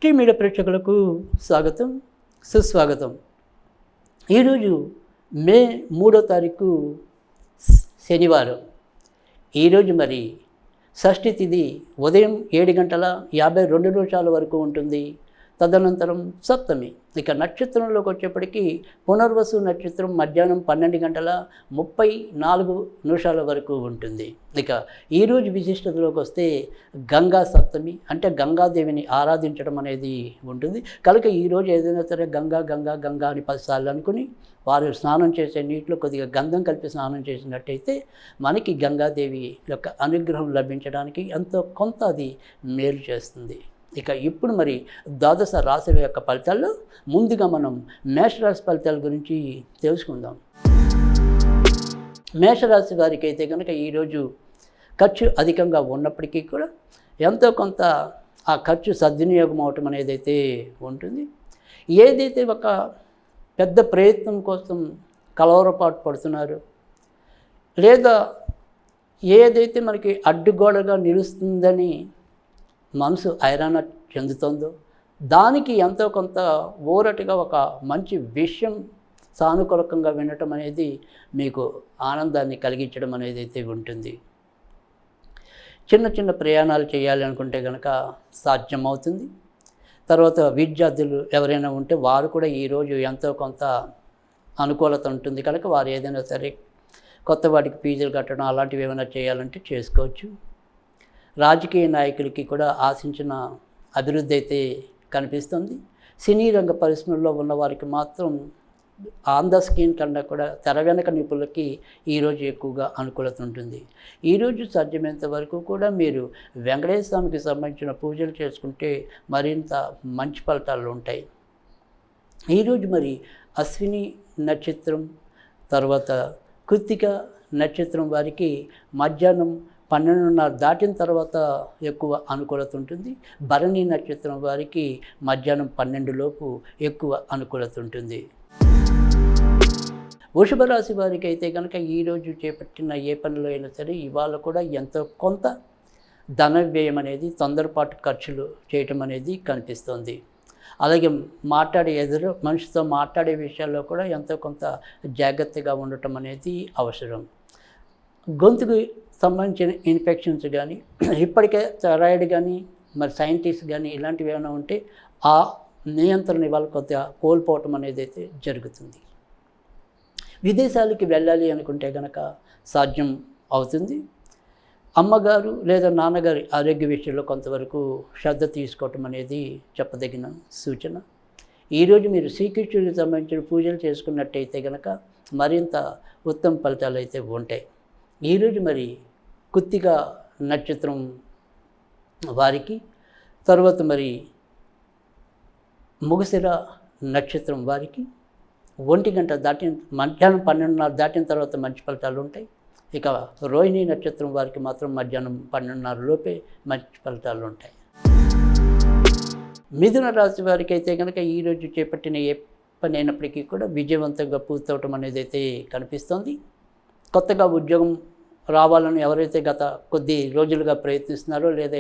Tea media ప్రేక్షకులకు స్వాగతం, సుస్వాగతం. ఈరోజు మే 3వ తారీఖు శనివారం. ఈరోజు మరి షష్ఠి తిథి ఉదయం 7:52 వరకు ఉంటుంది. తదనంతరం సప్తమి. ఇక నక్షత్రంలోకి వచ్చేప్పటికీ పునర్వసు నక్షత్రం మధ్యాహ్నం 12:34 వరకు ఉంటుంది. ఇక ఈరోజు విశిష్టతలోకి వస్తే గంగా సప్తమి, అంటే గంగాదేవిని ఆరాధించడం అనేది ఉంటుంది. కనుక ఈరోజు ఏదైనా సరే గంగా గంగా గంగా అని 10 సార్లు అనుకుని వారు స్నానం చేసే నీటిలో కొద్దిగా గంధం కలిపి స్నానం చేసినట్టయితే మనకి గంగాదేవి యొక్క అనుగ్రహం లభించడానికి ఎంతో కొంత అది మేలు చేస్తుంది. ఇక ఇప్పుడు మరి ద్వాదశ రాశుల యొక్క ఫలితాల్లో ముందుగా మనం మేషరాశి ఫలితాల గురించి తెలుసుకుందాం. మేషరాశి వారికి అయితే కనుక ఈరోజు ఖర్చు అధికంగా ఉన్నప్పటికీ కూడా ఎంతో కొంత ఆ ఖర్చు సద్వినియోగం అవటం అనేది అయితే ఉంటుంది. ఏదైతే ఒక పెద్ద ప్రయత్నం కోసం కలవరపాటు పడుతున్నారు, లేదా ఏదైతే మనకి అడ్డుగోడగా నిలుస్తుందని మనసు హైరాణ చెందుతుందో దానికి ఎంతో కొంత ఊరటిగా ఒక మంచి విషయం సానుకూలకంగా వినటం అనేది మీకు ఆనందాన్ని కలిగించడం అనేది అయితే ఉంటుంది. చిన్న చిన్న ప్రయాణాలు చేయాలి అనుకుంటే కనుక సాధ్యమవుతుంది. తర్వాత విద్యార్థులు ఎవరైనా ఉంటే వారు కూడా ఈరోజు ఎంతో కొంత అనుకూలత ఉంటుంది కనుక వారు ఏదైనా సరే కొత్త వాటికి ఫీజులు కట్టడం అలాంటివి ఏమైనా చేయాలంటే చేసుకోవచ్చు. రాజకీయ నాయకులకి కూడా ఆశించిన అభివృద్ధి అయితే కనిపిస్తుంది. సినీ రంగ పరిశ్రమల్లో ఉన్న వారికి మాత్రం ఆన్ ద స్క్రీన్ కన్నా కూడా తెర వెనక నిపుణులకి ఈరోజు ఎక్కువగా అనుకూలత ఉంటుంది. ఈరోజు సాధ్యమైనంత వరకు కూడా మీరు వెంకటేశ్వర స్వామికి సంబంధించిన పూజలు చేసుకుంటే మరింత మంచి ఫలితాలు ఉంటాయి. ఈరోజు మరి అశ్విని నక్షత్రం తర్వాత కృత్తిక నక్షత్రం వారికి మధ్యాహ్నం 12:30 దాటిన తర్వాత ఎక్కువ అనుకూలత ఉంటుంది. భరణి నక్షత్రం వారికి మధ్యాహ్నం 12 లోపు ఎక్కువ అనుకూలత ఉంటుంది. వృషభ రాశి వారికి అయితే కనుక ఈరోజు చేపట్టిన ఏ పనిలో అయినా సరే ఇవాళ కూడా ఎంతో కొంత ధన వ్యయం అనేది తొందరపాటు ఖర్చులు చేయటం అనేది కనిపిస్తుంది. అలాగే ఎదురు మనిషితో మాట్లాడే విషయాల్లో కూడా ఎంతో కొంత జాగ్రత్తగా ఉండటం అనేది అవసరం. గొంతుకు సంబంధించిన ఇన్ఫెక్షన్స్ కానీ ఇప్పటికే థైరాయిడ్ కానీ మరి సైంటిస్ట్ కానీ ఇలాంటివి ఏమైనా ఉంటే ఆ నియంత్రణ ఇవాళ కొద్దిగా కోల్పోవటం అనేది అయితే జరుగుతుంది. విదేశాలకి వెళ్ళాలి అనుకుంటే కనుక సాధ్యం అవుతుంది. అమ్మగారు లేదా నాన్నగారి ఆరోగ్య విషయంలో కొంతవరకు శ్రద్ధ తీసుకోవటం అనేది చెప్పదగిన సూచన. ఈరోజు మీరు శ్రీకృష్ణుడికి సంబంధించిన పూజలు చేసుకున్నట్టయితే కనుక మరింత ఉత్తమ ఫలితాలు అయితే ఉంటాయి. ఈరోజు మరి కృత్తిక నక్షత్రం వారికి తర్వాత మరి మృగశిర నక్షత్రం వారికి 1 గంట దాటిన మధ్యాహ్నం 12:30 దాటిన తర్వాత మంచి ఫలితాలు ఉంటాయి. ఇక రోహిణి నక్షత్రం వారికి మాత్రం మధ్యాహ్నం 12:30 లోపే మంచి ఫలితాలు ఉంటాయి. మిథున రాశి వారికి అయితే కనుక ఈరోజు చేపట్టిన ఏ పని అయినప్పటికీ కూడా విజయవంతంగా పూర్తవటం అనేది అయితే కనిపిస్తుంది. కొత్తగా ఉద్యోగం రావాలని ఎవరైతే గత కొద్ది రోజులుగా ప్రయత్నిస్తున్నారో లేదా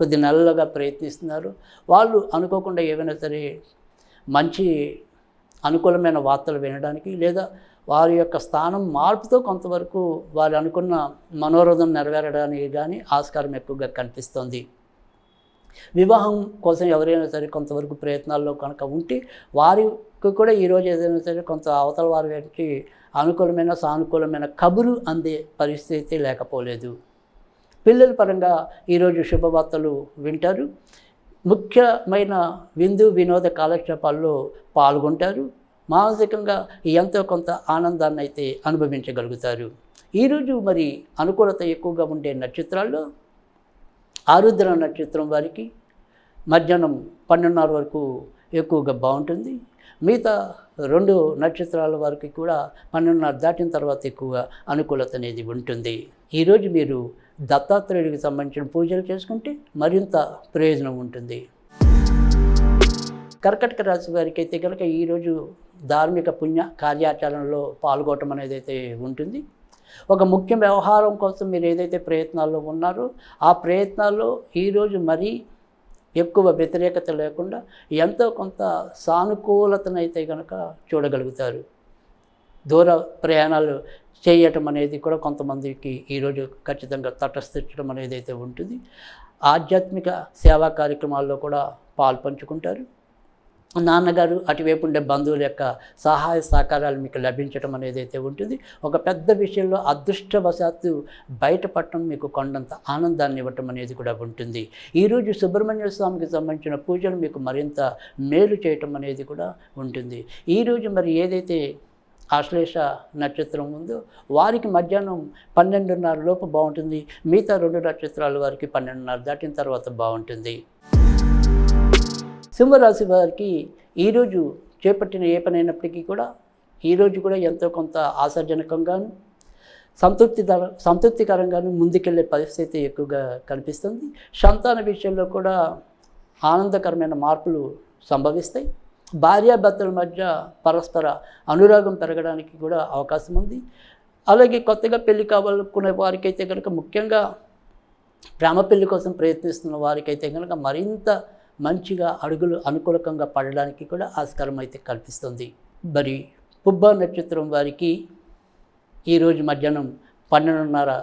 కొద్ది నెలలుగా ప్రయత్నిస్తున్నారో వాళ్ళు అనుకోకుండా ఏవైనా సరే మంచి అనుకూలమైన వార్తలు వినడానికి లేదా వారి యొక్క స్థానం మార్పుతో కొంతవరకు వారు అనుకున్న మనోరథం నెరవేరడానికి కానీ ఆస్కారం ఎక్కువగా కనిపిస్తుంది. వివాహం కోసం ఎవరైనా సరే కొంతవరకు ప్రయత్నాల్లో కనుక ఉంటే వారికి కూడా ఈరోజు ఏదైనా సరే కొంత అవతల వారి వారికి అనుకూలమైన సానుకూలమైన కబురు అందే పరిస్థితి లేకపోలేదు. పిల్లల పరంగా ఈరోజు శుభవార్తలు వింటారు. ముఖ్యమైన విందు వినోద కాలక్షేపాల్లో పాల్గొంటారు. మానసికంగా ఎంతో కొంత ఆనందాన్ని అయితే అనుభవించగలుగుతారు. ఈరోజు మరి అనుకూలత ఎక్కువగా ఉండే నక్షత్రాల్లో ఆరుద్ర నక్షత్రం వారికి మధ్యాహ్నం 12:30 వరకు ఎక్కువగా బాగుంటుంది. మిగతా 2 నక్షత్రాల వారికి కూడా 12:30 దాటిన తర్వాత ఎక్కువగా అనుకూలత అనేది ఉంటుంది. ఈరోజు మీరు దత్తాత్రేయుడికి సంబంధించిన పూజలు చేసుకుంటే మరింత ప్రయోజనం ఉంటుంది. కర్కటక రాశి వారికి అయితే కనుక ఈరోజు ధార్మిక పుణ్య కార్యాచరణలో పాల్గొనడం అనేది అయితే ఉంటుంది. ఒక ముఖ్య వ్యవహారం కోసం మీరు ఏదైతే ప్రయత్నాల్లో ఉన్నారో ఆ ప్రయత్నాల్లో ఈరోజు మరీ ఎక్కువ వ్యతిరేకత లేకుండా ఎంతో కొంత సానుకూలతనైతే కనుక చూడగలుగుతారు. దూర ప్రయాణాలు చేయటం అనేది కూడా కొంతమందికి ఈరోజు ఖచ్చితంగా తటస్థించడం అనేది అయితే ఉంటుంది. ఆధ్యాత్మిక సేవా కార్యక్రమాల్లో కూడా పాల్పంచుకుంటారు. నాన్నగారు అటువైపు ఉండే బంధువుల యొక్క సహాయ సహకారాలు మీకు లభించడం అనేది అయితే ఉంటుంది. ఒక పెద్ద విషయంలో అదృష్టవశాత్తు బయటపడటం మీకు కొండంత ఆనందాన్ని ఇవ్వటం అనేది కూడా ఉంటుంది. ఈరోజు సుబ్రహ్మణ్య స్వామికి సంబంధించిన పూజలు మీకు మరింత మేలు చేయటం అనేది కూడా ఉంటుంది. ఈరోజు మరి ఏదైతే ఆశ్లేష నక్షత్రం ఉందో వారికి మధ్యాహ్నం 12:30 లోపు బాగుంటుంది. మిగతా 2 నక్షత్రాల వారికి 12:30 దాటిన తర్వాత బాగుంటుంది. సింహరాశి వారికి ఈరోజు చేపట్టిన ఏ పనైనప్పటికీ కూడా ఈరోజు కూడా ఎంతో కొంత ఆశాజనకంగాను సంతృప్తికరంగాను ముందుకెళ్లే పరిస్థితి ఎక్కువగా కనిపిస్తుంది. సంతాన విషయంలో కూడా ఆనందకరమైన మార్పులు సంభవిస్తాయి. భార్యాభర్తల మధ్య పరస్పర అనురాగం పెరగడానికి కూడా అవకాశం ఉంది. అలాగే కొత్తగా పెళ్లి కావాలనుకునే వారికైతే కనుక, ముఖ్యంగా ప్రేమ పెళ్లి కోసం ప్రయత్నిస్తున్న వారికైతే కనుక మరింత మంచిగా అడుగులు అనుకూలకంగా పడడానికి కూడా ఆస్కారం అయితే కల్పిస్తుంది. మరి పుబ్బ నక్షత్రం వారికి ఈరోజు మధ్యాహ్నం 12:30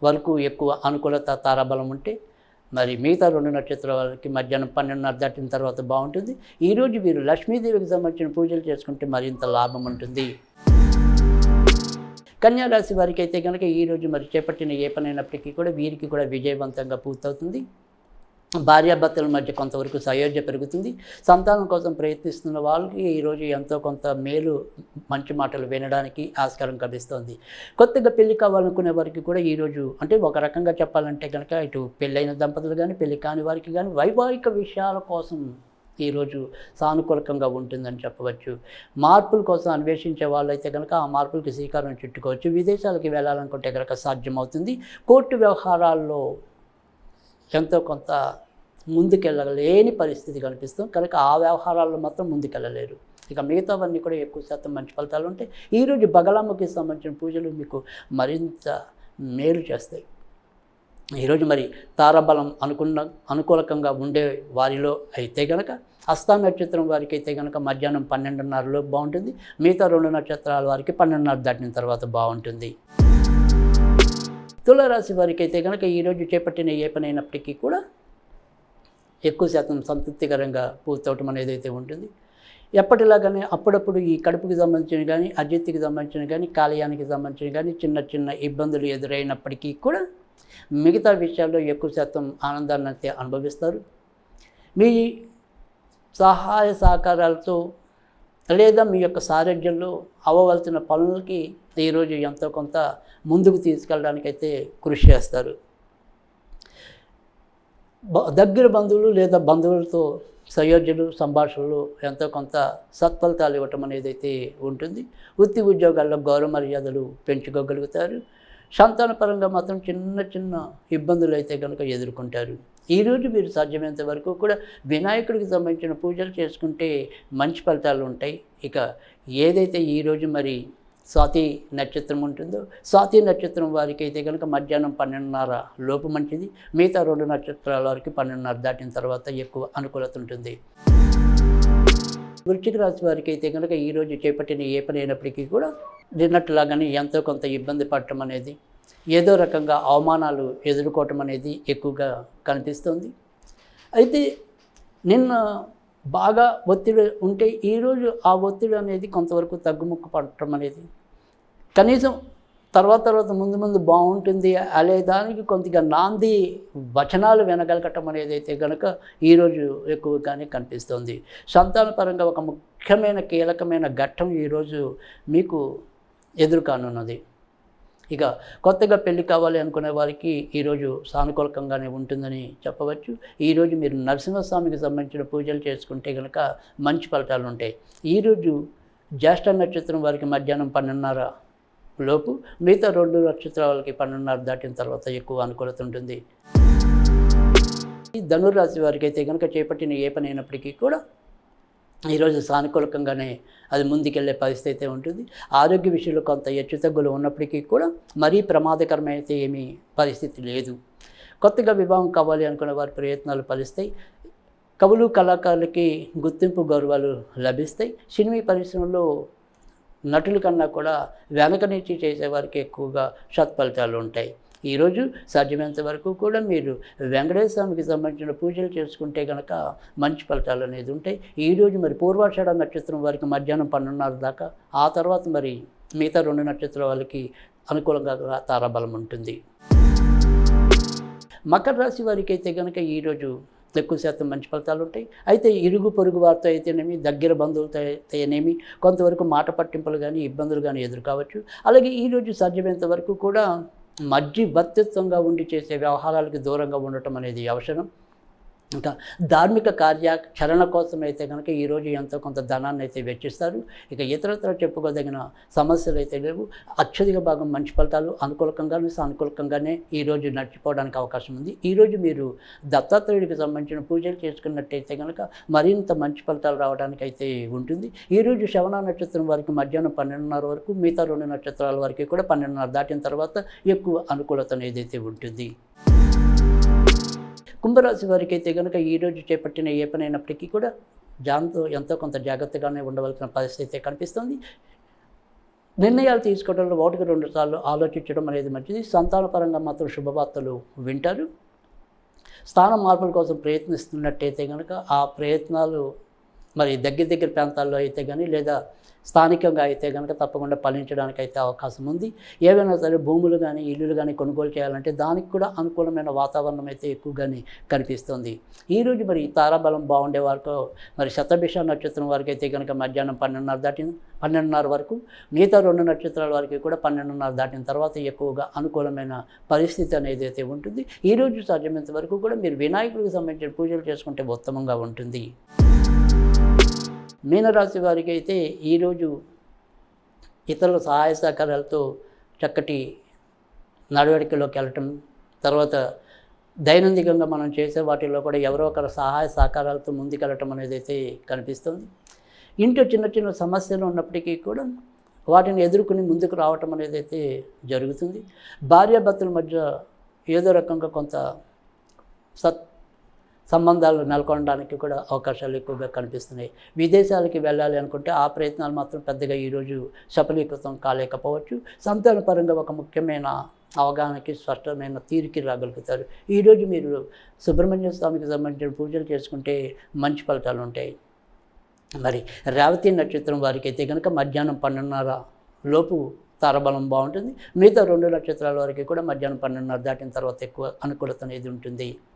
వరకు ఎక్కువ అనుకూలత తారాబలం ఉంటే, మరి మిగతా 2 నక్షత్రాల వారికి మధ్యాహ్నం 12:30 దాటిన తర్వాత బాగుంటుంది. ఈరోజు వీరు లక్ష్మీదేవికి సంబంధించిన పూజలు చేసుకుంటే మరింత లాభం ఉంటుంది. కన్యా రాశి వారికి అయితే కనుక ఈరోజు మరి చేపట్టిన ఏ పనైనప్పటికీ కూడా వీరికి కూడా విజయవంతంగా పూర్తవుతుంది. భార్యాభర్తల మధ్య కొంతవరకు సయోధ్య పెరుగుతుంది. సంతానం కోసం ప్రయత్నిస్తున్న వాళ్ళకి ఈరోజు ఎంతో కొంత మేలు, మంచి మాటలు వినడానికి ఆస్కారం కనిపిస్తుంది. కొత్తగా పెళ్లి కావాలనుకునే వారికి కూడా ఈరోజు, అంటే ఒక రకంగా చెప్పాలంటే కనుక ఇటు పెళ్ళైన దంపతులు కానీ పెళ్లి కాని వారికి కానీ వైవాహిక విషయాల కోసం ఈరోజు సానుకూలకంగా ఉంటుందని చెప్పవచ్చు. మార్పుల కోసం అన్వేషించే వాళ్ళైతే కనుక ఆ మార్పులకి శ్రీకారం చుట్టుకోవచ్చు. విదేశాలకు వెళ్ళాలనుకుంటే కనుక సాధ్యమవుతుంది. కోర్టు వ్యవహారాల్లో ఎంతో కొంత ముందుకెళ్ళలేని పరిస్థితి కనిపిస్తుంది కనుక ఆ వ్యవహారాల్లో మాత్రం ముందుకెళ్ళలేరు. ఇక మిగతావన్నీ కూడా ఎక్కువ శాతం మంచి ఫలితాలు ఉంటాయి. ఈరోజు బగలామ్మకి సంబంధించిన పూజలు మీకు మరింత మేలు చేస్తాయి. ఈరోజు మరి తారాబలం అనుకూలకంగా ఉండే వారిలో అయితే కనుక హస్త నక్షత్రం వారికి అయితే కనుక మధ్యాహ్నం 12:30 లోపు బాగుంటుంది. మిగతా 2 నక్షత్రాల వారికి 12:30 దాటిన తర్వాత బాగుంటుంది. తులారాశి వారికి అయితే కనుక ఈరోజు చేపట్టిన ఏ పనైనప్పటికీ కూడా ఎక్కువ శాతం సంతృప్తికరంగా పూర్తవటం అనేది అయితే ఉంటుంది. ఎప్పటిలాగానే అప్పుడప్పుడు ఈ కడుపుకి సంబంధించిన కానీ, అజీర్తికి సంబంధించిన కానీ, కాలేయానికి సంబంధించిన కానీ చిన్న చిన్న ఇబ్బందులు ఎదురైనప్పటికీ కూడా మిగతా విషయాల్లో ఎక్కువ శాతం ఆనందాన్ని అయితే అనుభవిస్తారు. మీ సహాయ సహకారాలతో లేదా మీ యొక్క సారథ్యంలో అవ్వవలసిన పనులకి ఈరోజు ఎంతో కొంత ముందుకు తీసుకెళ్ళడానికైతే కృషి చేస్తారు. దగ్గర బంధువులు లేదా బంధువులతో సయోధ్యలు సంభాషణలు ఎంతో కొంత సత్ఫలితాలు ఇవ్వటం అనేది అయితే ఉంటుంది. వృత్తి ఉద్యోగాల్లో గౌరవ మర్యాదలు పెంచుకోగలుగుతారు. సంతానపరంగా మాత్రం చిన్న చిన్న ఇబ్బందులు అయితే కనుక ఎదుర్కొంటారు. ఈరోజు మీరు సాధ్యమైనంత వరకు కూడా వినాయకుడికి సంబంధించిన పూజలు చేసుకుంటే మంచి ఫలితాలు ఉంటాయి. ఇక ఏదైతే ఈరోజు మరి స్వాతి నక్షత్రం ఉంటుందో, స్వాతి నక్షత్రం వారికి అయితే కనుక మధ్యాహ్నం 12:30 లోపు మంచిది. మిగతా 2 నక్షత్రాల వారికి 12:30 దాటిన తర్వాత ఎక్కువ అనుకూలత ఉంటుంది. వృశ్చిక రాశి వారికి అయితే కనుక ఈరోజు చేపట్టిన ఏ పని అయినప్పటికీ కూడా నిన్నట్లాగానే ఎంతో కొంత ఇబ్బంది పడటం అనేది, ఏదో రకంగా అవమానాలు ఎదుర్కోవటం అనేది ఎక్కువగా కనిపిస్తుంది. అయితే నిన్న బాగా ఒత్తిడి ఉంటే ఈరోజు ఆ ఒత్తిడి అనేది కొంతవరకు తగ్గుముక్కు పడటం అనేది, కనీసం తర్వాత ముందు బాగుంటుంది అనే దానికి కొద్దిగా నాంది వచనాలు వినగలగటం అనేది అయితే కనుక ఈరోజు ఎక్కువగానే కనిపిస్తుంది. సంతానపరంగా ఒక ముఖ్యమైన కీలకమైన ఘట్టం ఈరోజు మీకు ఎదురుకానున్నది. ఇక కొత్తగా పెళ్లి కావాలి అనుకునే వారికి ఈరోజు సానుకూలకంగానే ఉంటుందని చెప్పవచ్చు. ఈరోజు మీరు నరసింహస్వామికి సంబంధించిన పూజలు చేసుకుంటే కనుక మంచి ఫలితాలు ఉంటాయి. ఈరోజు జ్యేష్ఠ నక్షత్రం వారికి మధ్యాహ్నం 12:30 లోపు, మిగతా 2 నక్షత్రాల వాళ్ళకి 12:30 దాటిన తర్వాత ఎక్కువ అనుకూలత ఉంటుంది. ఈ ధనుర్రాశి వారికి అయితే కనుక చేపట్టిన ఏ పని అయినప్పటికీ కూడా ఈరోజు సానుకూలకంగానే అది ముందుకెళ్లే పరిస్థితి అయితే ఉంటుంది. ఆరోగ్య విషయంలో కొంత హెచ్చుతగ్గులు ఉన్నప్పటికీ కూడా మరీ ప్రమాదకరమైతే ఏమీ పరిస్థితి లేదు. కొత్తగా వివాహం కావాలి అనుకునే వారి ప్రయత్నాలు ఫలిస్తాయి. కవులు కళాకారులకి గుర్తింపు గౌరవాలు లభిస్తాయి. సినిమా పరిశ్రమలో నటుల కన్నా కూడా వెనక నుంచి చేసేవారికి ఎక్కువగా సత్ఫలితాలు ఉంటాయి. ఈరోజు సాధ్యమైనంత వరకు కూడా మీరు వెంకటేశ్వర స్వామికి సంబంధించిన పూజలు చేసుకుంటే కనుక మంచి ఫలితాలు అనేది ఉంటాయి. ఈరోజు మరి పూర్వాషాఢ నక్షత్రం వారికి మధ్యాహ్నం 12:30 దాకా, ఆ తర్వాత మరి మిగతా 2 నక్షత్రాల వాళ్ళకి అనుకూలంగా తారాబలం ఉంటుంది. మకర రాశి వారికి అయితే కనుక ఈరోజు ఎక్కువ శాతం మంచి ఫలితాలు ఉంటాయి. అయితే ఇరుగు పొరుగు వారితో అయితేనేమి, దగ్గర బంధువులతో అయితేనేమి కొంతవరకు మాట పట్టింపులు కానీ, ఇబ్బందులు కానీ ఎదురు కావచ్చు. అలాగే ఈరోజు సాధ్యమైనంత వరకు కూడా మధ్యవర్తిత్వంగా ఉండి చేసే వ్యవహారాలకు దూరంగా ఉండటం అనేది అవసరం. ఇంకా ధార్మిక కార్యాచరణ కోసం అయితే కనుక ఈరోజు ఎంతో కొంత ధనాన్ని అయితే వెచ్చిస్తారు. ఇక ఇతరత్ర చెప్పుకోదగిన సమస్యలు అయితే లేవు. అత్యధిక భాగం మంచి ఫలితాలు అనుకూలకంగానే సానుకూలకంగానే ఈరోజు నడిచిపోవడానికి అవకాశం ఉంది. ఈరోజు మీరు దత్తాత్రేయుడికి సంబంధించిన పూజలు చేసుకున్నట్టయితే కనుక మరింత మంచి ఫలితాలు రావడానికి అయితే ఉంటుంది. ఈరోజు శ్రవణ నక్షత్రం వారికి మధ్యాహ్నం 12:30 వరకు, మిగతా 2 నక్షత్రాల వరకు కూడా 12:30 దాటిన తర్వాత ఎక్కువ అనుకూలత అనేది ఉంటుంది. కుంభరాశి వారికి అయితే కనుక ఈరోజు చేపట్టిన ఏ పని అయినప్పటికీ కూడా ఎంతో కొంత జాగ్రత్తగానే ఉండవలసిన పరిస్థితి కనిపిస్తుంది. నిర్ణయాలు తీసుకోవడంలో 1-2 సార్లు ఆలోచించడం అనేది మంచిది. సంతానపరంగా మాత్రం శుభవార్తలు వింటారు. స్థాన మార్పుల కోసం ప్రయత్నిస్తున్నట్టయితే కనుక ఆ ప్రయత్నాలు మరి దగ్గర ప్రాంతాల్లో అయితే కానీ, లేదా స్థానికంగా అయితే కనుక తప్పకుండా ఫలించడానికి అయితే అవకాశం ఉంది. ఏవైనా సరే భూములు కానీ, ఇల్లులు కానీ కొనుగోలు చేయాలంటే దానికి కూడా అనుకూలమైన వాతావరణం అయితే ఎక్కువగానే కనిపిస్తుంది. ఈరోజు మరి తారాబలం బాగుండే వరకు మరి శతభిష నక్షత్రం వరకు అయితే కనుక మధ్యాహ్నం 12:30 వరకు, మిగతా 2 నక్షత్రాల వరకు కూడా 12:30 దాటిన తర్వాత ఎక్కువగా అనుకూలమైన పరిస్థితి అనేది అయితే ఉంటుంది. ఈరోజు సాధ్యమైనంత వరకు కూడా మీరు వినాయకుడికి సంబంధించిన పూజలు చేసుకుంటే ఉత్తమంగా ఉంటుంది. మీనరాశి వారికి అయితే ఈరోజు ఇతరుల సహాయ సహకారాలతో చక్కటి నడవడికలోకి వెళ్ళటం, తర్వాత దైనందికంగా మనం చేసే వాటిల్లో కూడా ఎవరో ఒకరి సహాయ సహకారాలతో ముందుకెళ్ళటం అనేది అయితే కనిపిస్తుంది. ఇంట్లో చిన్న చిన్న సమస్యలు ఉన్నప్పటికీ కూడా వాటిని ఎదుర్కొని ముందుకు రావటం అనేది అయితే జరుగుతుంది. భార్యాభర్తల మధ్య ఏదో రకంగా కొంత సంబంధాలు నెలకొనడానికి కూడా అవకాశాలు ఎక్కువగా కనిపిస్తున్నాయి. విదేశాలకి వెళ్ళాలి అనుకుంటే ఆ ప్రయత్నాలు మాత్రం పెద్దగా ఈరోజు సఫలీకృతం కాలేకపోవచ్చు. సంతానపరంగా ఒక ముఖ్యమైన అవగాహనకి, స్పష్టమైన తీరుకి రాగలుగుతారు. ఈరోజు మీరు సుబ్రహ్మణ్య స్వామికి సంబంధించిన పూజలు చేసుకుంటే మంచి ఫలితాలు ఉంటాయి. మరి రేవతి నక్షత్రం వారికి అయితే కనుక మధ్యాహ్నం 12:30 లోపు తారాబలం బాగుంటుంది. మిగతా 2 నక్షత్రాల వరకు కూడా మధ్యాహ్నం 12:30 దాటిన తర్వాత ఎక్కువ అనుకూలత అనేది ఉంటుంది.